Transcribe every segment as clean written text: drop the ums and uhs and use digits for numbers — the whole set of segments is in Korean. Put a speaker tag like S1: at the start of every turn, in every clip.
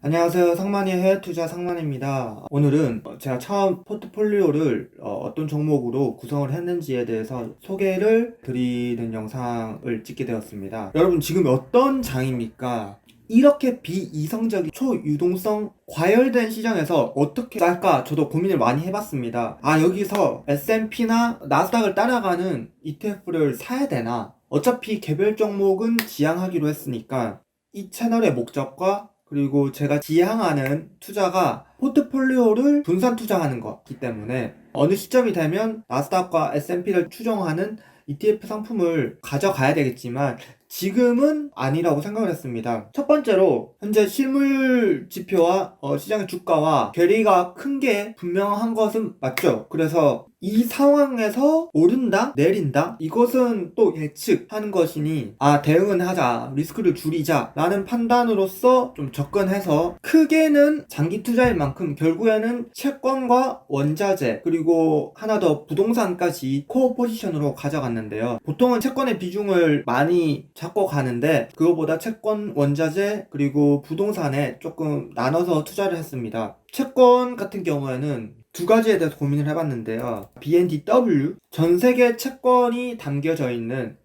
S1: 안녕하세요. 상만이의 해외투자 상만입니다. 오늘은 제가 처음 포트폴리오를 어떤 종목으로 구성을 했는지에 대해서 소개를 드리는 영상을 찍게 되었습니다. 여러분 지금 어떤 장입니까? 이렇게 비이성적인 초유동성 과열된 시장에서 어떻게 살까 저도 고민을 많이 해봤습니다. 여기서 S&P나 나스닥을 따라가는 ETF를 사야 되나? 어차피 개별 종목은 지양하기로 했으니까 이 채널의 목적과 그리고 제가 지향하는 투자가 포트폴리오를 분산 투자하는 거기 때문에 어느 시점이 되면 나스닥과 S&P를 추종하는 ETF 상품을 가져가야 되겠지만 지금은 아니라고 생각을 했습니다. 첫 번째로 현재 실물 지표와 시장의 주가와 괴리가 큰 게 분명한 것은 맞죠. 그래서 이 상황에서 오른다? 내린다? 이것은 또 예측하는 것이니 대응은 하자, 리스크를 줄이자 라는 판단으로서 좀 접근해서 크게는 장기 투자일 만큼 결국에는 채권과 원자재 그리고 하나 더 부동산까지 코어 포지션으로 가져갔는데요. 보통은 채권의 비중을 많이 잡고 가는데 그거보다 채권, 원자재 그리고 부동산에 조금 나눠서 투자를 했습니다. 채권 같은 경우에는 두 가지에 대해서 고민을 해봤는데요. BNDW, 전 세계 채권이 담겨져 있는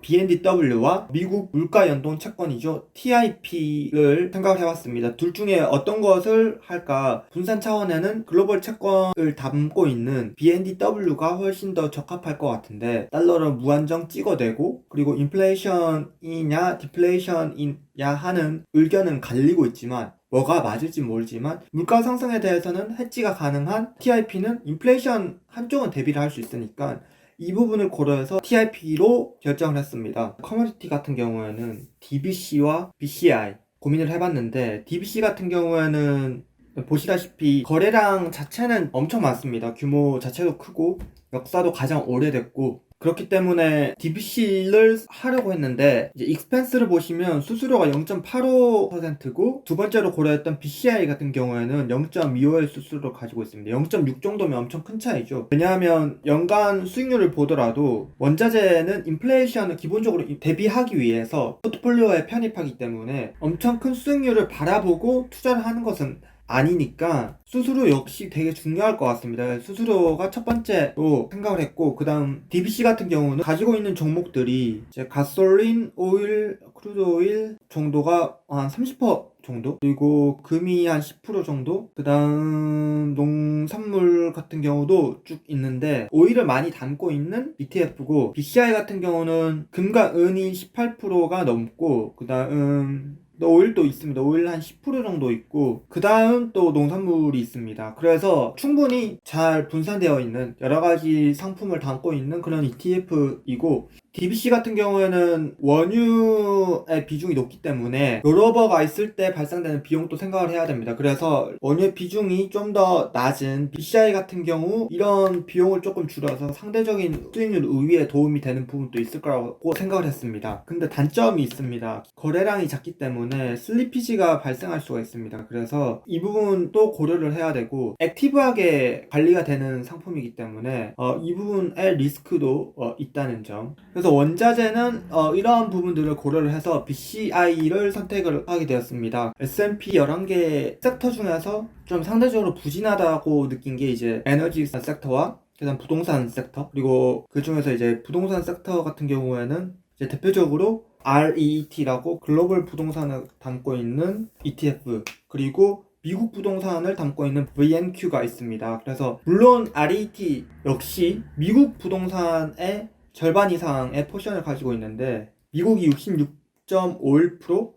S1: BNDW와 미국 물가 연동 채권이죠. TIP를 생각을 해봤습니다. 둘 중에 어떤 것을 할까? 분산 차원에는 글로벌 채권을 담고 있는 BNDW가 훨씬 더 적합할 것 같은데 달러를 무한정 찍어대고 그리고 인플레이션이냐 디플레이션이냐 하는 의견은 갈리고 있지만 뭐가 맞을지 모르지만 물가 상승에 대해서는 해지가 가능한 TIP는 인플레이션 한쪽은 대비를 할 수 있으니까 이 부분을 고려해서 TIP로 결정을 했습니다. 커머디티 같은 경우에는 DBC와 BCI 고민을 해봤는데 DBC 같은 경우에는 보시다시피 거래량 자체는 엄청 많습니다. 규모 자체도 크고 역사도 가장 오래됐고 그렇기 때문에 DBC를 하려고 했는데 이제 익스펜스를 보시면 수수료가 0.85%고 두 번째로 고려했던 BCI 같은 경우에는 0.25의 수수료를 가지고 있습니다. 0.6 정도면 엄청 큰 차이죠. 왜냐하면 연간 수익률을 보더라도 원자재는 인플레이션을 기본적으로 대비하기 위해서 포트폴리오에 편입하기 때문에 엄청 큰 수익률을 바라보고 투자를 하는 것은 아니니까 수수료 역시 되게 중요할 것 같습니다. 수수료가 첫 번째로 생각을 했고 그 다음 DBC 같은 경우는 가지고 있는 종목들이 이제 가솔린, 오일, 크루드 오일 정도가 한 30% 정도 그리고 금이 한 10% 정도 그 다음 농산물 같은 경우도 쭉 있는데 오일을 많이 담고 있는 ETF고 BCI 같은 경우는 금과 은이 18%가 넘고 그 다음 오일도 있습니다. 오일 한 10% 정도 있고 그 다음 또 농산물이 있습니다. 그래서 충분히 잘 분산되어 있는 여러 가지 상품을 담고 있는 그런 ETF이고 DBC 같은 경우에는 원유의 비중이 높기 때문에 롤오버가 있을 때 발생되는 비용도 생각을 해야 됩니다. 그래서 원유의 비중이 좀 더 낮은 BCI 같은 경우 이런 비용을 조금 줄여서 상대적인 수익률 우위에 도움이 되는 부분도 있을 거라고 생각을 했습니다. 근데 단점이 있습니다. 거래량이 작기 때문에 슬리피지가 발생할 수가 있습니다. 그래서 이 부분도 고려를 해야 되고 액티브하게 관리가 되는 상품이기 때문에 이 부분의 리스크도 있다는 점. 그래서 원자재는 이러한 부분들을 고려를 해서 BCI를 선택을 하게 되었습니다. S&P 11개 섹터 중에서 좀 상대적으로 부진하다고 느낀 게 이제 에너지 섹터와 그다음 부동산 섹터 그리고 그 중에서 이제 부동산 섹터 같은 경우에는 이제 대표적으로 REET라고 글로벌 부동산을 담고 있는 ETF 그리고 미국 부동산을 담고 있는 VNQ가 있습니다. 그래서 물론 RET 역시 미국 부동산의 절반 이상의 포션을 가지고 있는데 미국이 66.51%,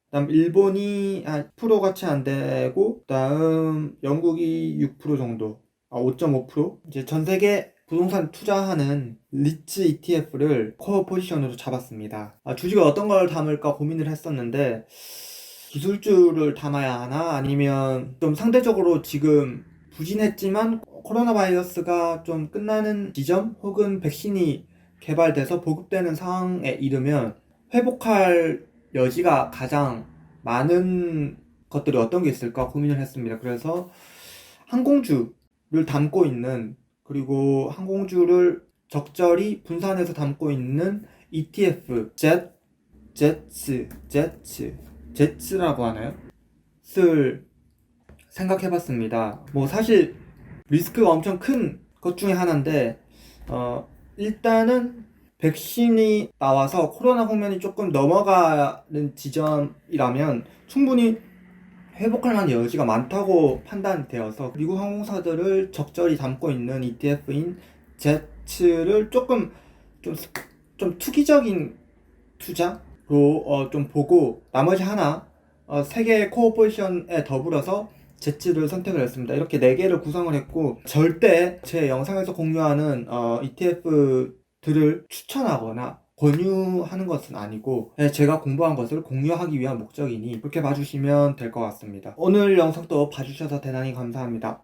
S1: 그다음 일본이 한 10% 같이 안 되고 그다음 영국이 6% 정도, 5.5%. 이제 전 세계 부동산 투자하는 리츠 ETF를 코어 포지션으로 잡았습니다. 주식을 어떤 걸 담을까 고민을 했었는데 기술주를 담아야 하나 아니면 좀 상대적으로 지금 부진했지만 코로나 바이러스가 좀 끝나는 지점 혹은 백신이 개발돼서 보급되는 상황에 이르면 회복할 여지가 가장 많은 것들이 어떤 게 있을까 고민을 했습니다. 그래서 항공주를 담고 있는 그리고 항공주를 적절히 분산해서 담고 있는 ETF 제츠라고 하나요? 것을 생각해봤습니다. 뭐 사실 리스크가 엄청 큰 것 중에 하나인데 일단은 백신이 나와서 코로나 국면이 조금 넘어가는 지점이라면 충분히 회복할 만한 여지가 많다고 판단이 되어서 미국 항공사들을 적절히 담고 있는 ETF인 제츠를 조금 좀 투기적인 투자로 좀 보고 나머지 하나 3개의 코어 포지션에 더불어서 제츠를 선택을 했습니다. 이렇게 4개를 구성을 했고 절대 제 영상에서 공유하는 ETF들을 추천하거나 권유하는 것은 아니고 제가 공부한 것을 공유하기 위한 목적이니 그렇게 봐주시면 될 것 같습니다. 오늘 영상도 봐주셔서 대단히 감사합니다.